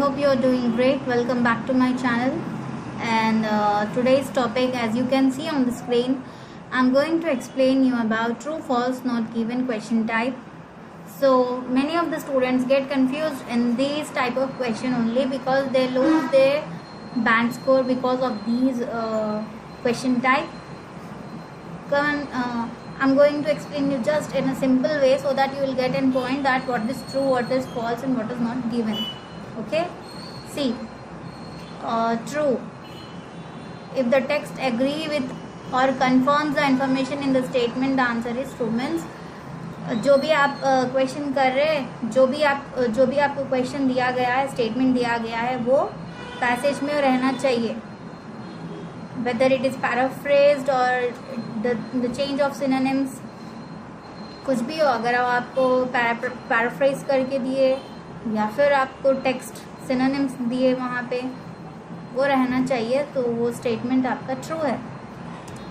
hope you're doing great. Welcome back to my channel. And today's topic, as you can see on the screen, I'm going to explain you about true, false, not given question type. So many of the students get confused in these type of question only because they lose their band score because of these question type. I'm going to explain you just in a simple way so that you will get in point that what is true, what is false, and what is not given. Okay, see, true. If the text agree with or confirms the information in the statement, the answer is true. Means जो भी आप question कर रहे हैं, जो भी आपको question दिया गया है, स्टेटमेंट दिया गया है, वो पैसेज में रहना चाहिए. Whether it is paraphrased or the change of synonyms, कुछ भी हो, अगर आपको paraphrase करके दिए या फिर आपको टेक्स्ट synonyms दिए वहाँ पे, वो रहना चाहिए, तो वो स्टेटमेंट आपका ट्रू है.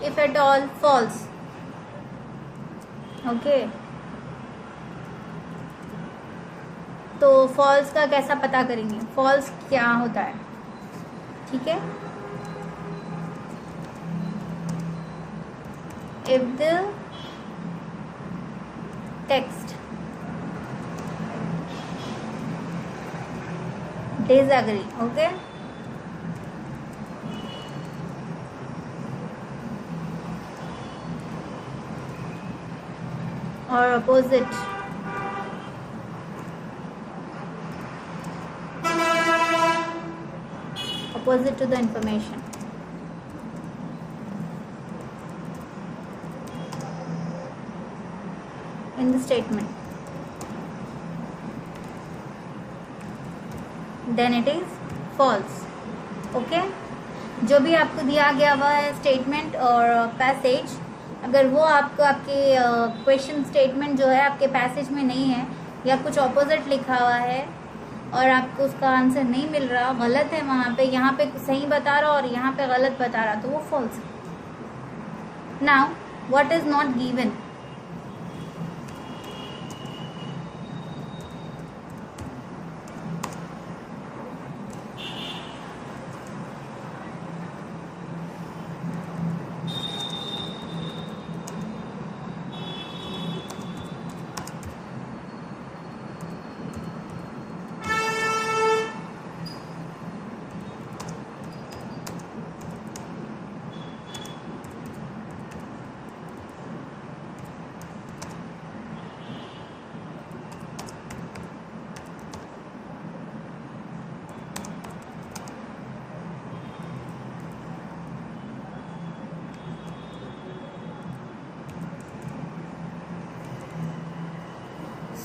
If at all false. Okay, तो फॉल्स का कैसा पता करेंगे, फॉल्स क्या होता है. ठीक है, if the text disagree, okay, or opposite to the information, in the statement, then it is false. Okay, जो भी आपको दिया गया हुआ है स्टेटमेंट और पैसेज, अगर वो आपके क्वेश्चन स्टेटमेंट जो है आपके पैसेज में नहीं है या कुछ ऑपोजिट लिखा हुआ है और आपको उसका आंसर नहीं मिल रहा, गलत है वहाँ पे, यहाँ पे सही बता रहा और यहाँ पे गलत बता रहा, तो वो फॉल्स है. Now what is not given.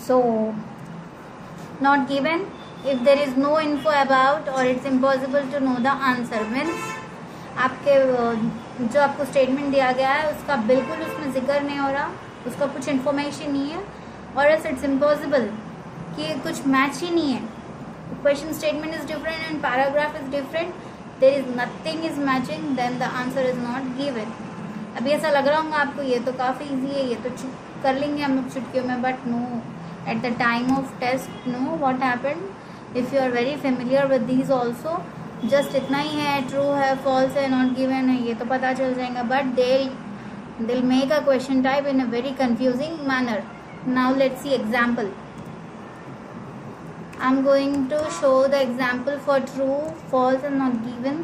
So, not given if there is no info about or it's impossible to know the answer. Means आपके जो आपको स्टेटमेंट दिया गया है उसका बिल्कुल उसमें जिक्र नहीं हो रहा, उसका कुछ इन्फॉर्मेशन नहीं है, और एल्स इट्स इम्पॉसिबल कि कुछ मैच ही नहीं है. Question statement is different and paragraph is different, there is nothing is matching, then the answer is not given. अभी ऐसा लग रहा होगा आपको ये तो काफ़ी ईजी है, ये तो कर लेंगे हम लोग चुटकियों में, but no. At the time of test, know what happened. If you are very familiar with these also, just इतना ही है, true है, false है, not given है, ये तो पता चल जाएगा. But they'll make a question type in a very confusing manner. Now let's see example. I'm going to show the example for true, false, and not given.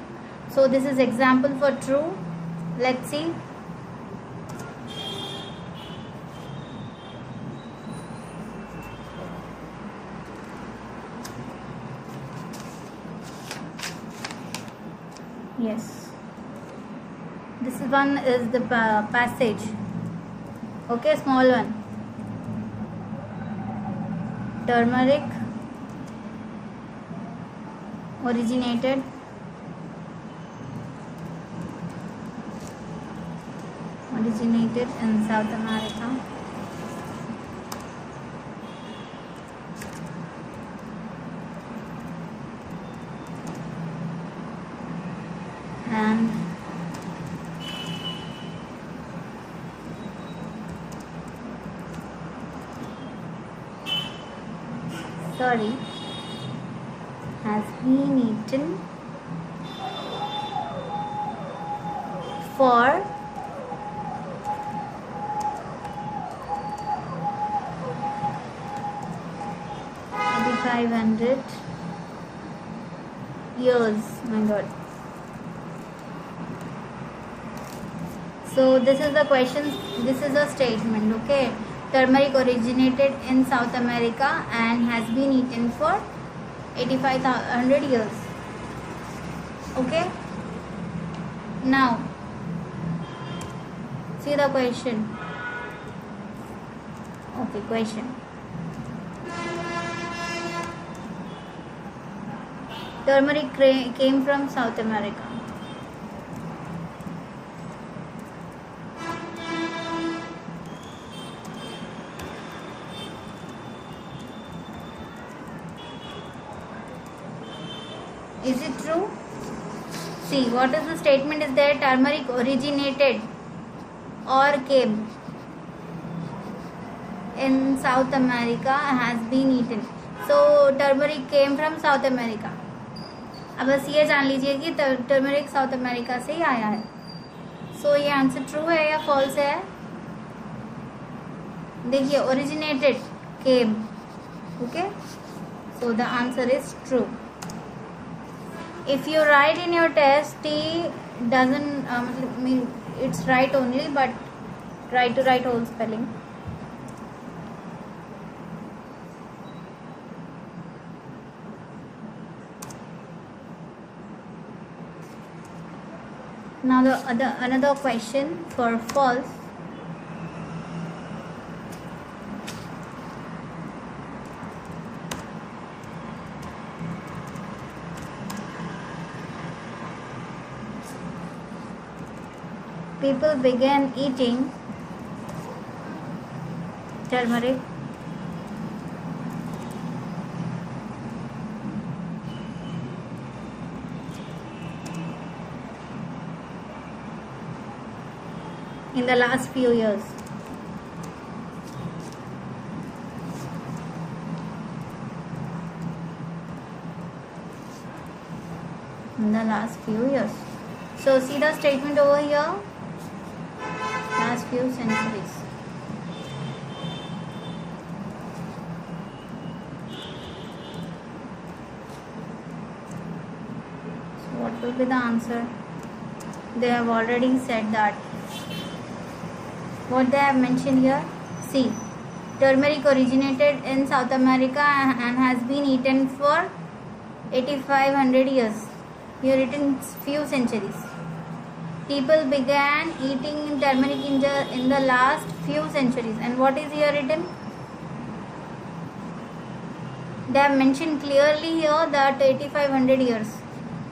So this is example for true. Let's see. Yes, this one is the passage. Okay, small one. Turmeric originated in South America. And sorry, has been eaten for 500 years. My god. So this is the question, this is a statement, okay? Turmeric originated in South America and has been eaten for 8500 years. Okay? Now, see the question. Okay, question. Turmeric came from South America. Is it true? See, what is the statement is there? Turmeric originated or came in South America, has been eaten. So turmeric came from South America. अब बस ये जान लीजिए कि turmeric south America से ही आया है. सो ये आंसर ट्रू है या फॉल्स है? देखिए, originated, came. Okay, so the answer is true. If you write in your test T doesn't mean it's right only, but try to write whole spelling. Now another question for false. People began eating turmeric in the last few years. In the last few years. So see the statement over here. Last few centuries. So what will be the answer? They have already said that. What they have mentioned here, see, turmeric originated in South America and has been eaten for 8500 years. Here written few centuries. People began eating turmeric in the last few centuries. And what is here written? They have mentioned clearly here that 8500 years.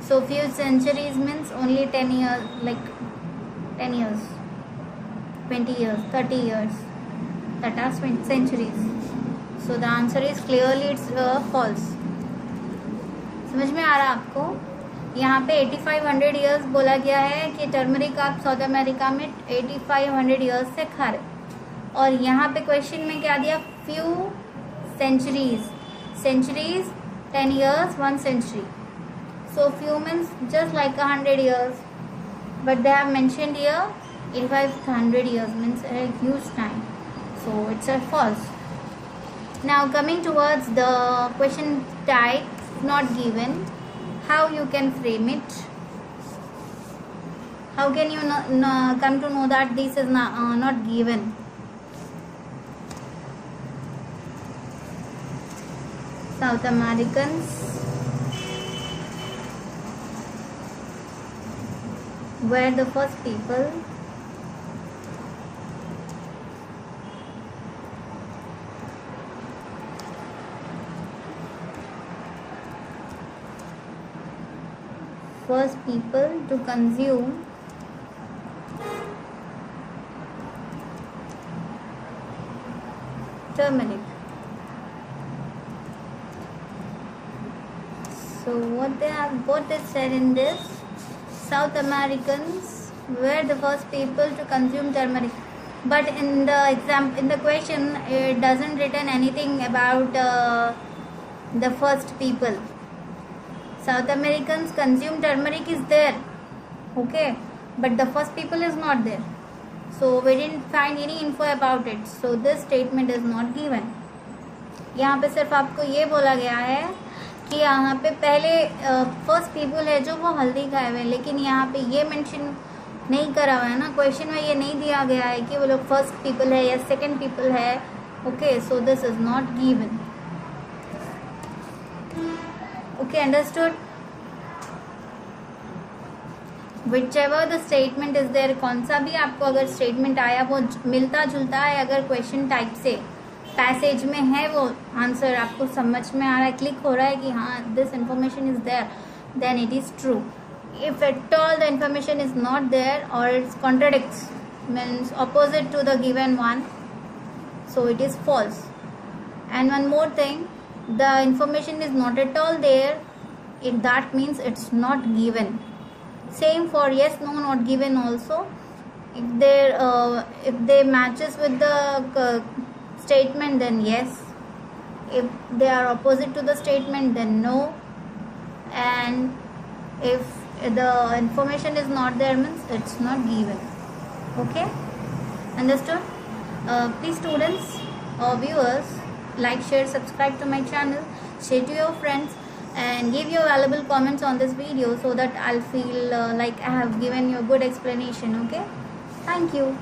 So few centuries means only 10 years, like 10 years. 20 years, 30 years, that are centuries. So the answer is clearly it's false. समझ में आ रहा है आपको? यहाँ पे 8500 years बोला गया है कि टर्मरिक आप साउथ अमेरिका में 8500 years से खा रहे, और यहाँ पे क्वेश्चन में क्या दिया? Few centuries. Centuries 10 years, 1 century. So few means just like 100 years, but they have mentioned here 8500 years means a huge time. So it's a false. Now coming towards the question type not given, how you can frame it? How can you come to know that this is not given? South Americans were the first people to consume turmeric. So what they said in this, South Americans were the first people to consume turmeric. But in the question, it doesn't written anything about the first people. South Americans consume turmeric is there, okay, but the first people is not there, so we didn't find any info about it, so this statement is not given. यहाँ पे सिर्फ आपको ये बोला गया है कि यहाँ पे पहले फर्स्ट पीपल है जो वो हल्दी खाए हुए, लेकिन यहाँ पे ये मेंशन नहीं करा हुआ है ना, क्वेश्चन में ये नहीं दिया गया है कि वो लोग फर्स्ट पीपल है या सेकंड पीपल है, okay, so this is not given. Okay, understood. whichever the statement is there, कौन सा भी आपको अगर स्टेटमेंट आया वो मिलता जुलता है, अगर क्वेश्चन टाइप से पैसेज में है वो आंसर आपको समझ में आ रहा है, क्लिक हो रहा है कि हाँ this information is there, then it is true. If at all the information is not there और it's contradicts, means opposite to the given one, so it is false. And one more thing, the information is not at all there, if that means it's not given. Same for yes, no, not given also. If they matches with the statement, then yes. If they are opposite to the statement, then no. And if the information is not there, means it's not given. Okay, understood? Please students or viewers, like, share, subscribe to my channel, share to your friends, and give your valuable comments on this video so that I'll feel like I have given you a good explanation. Okay, thank you.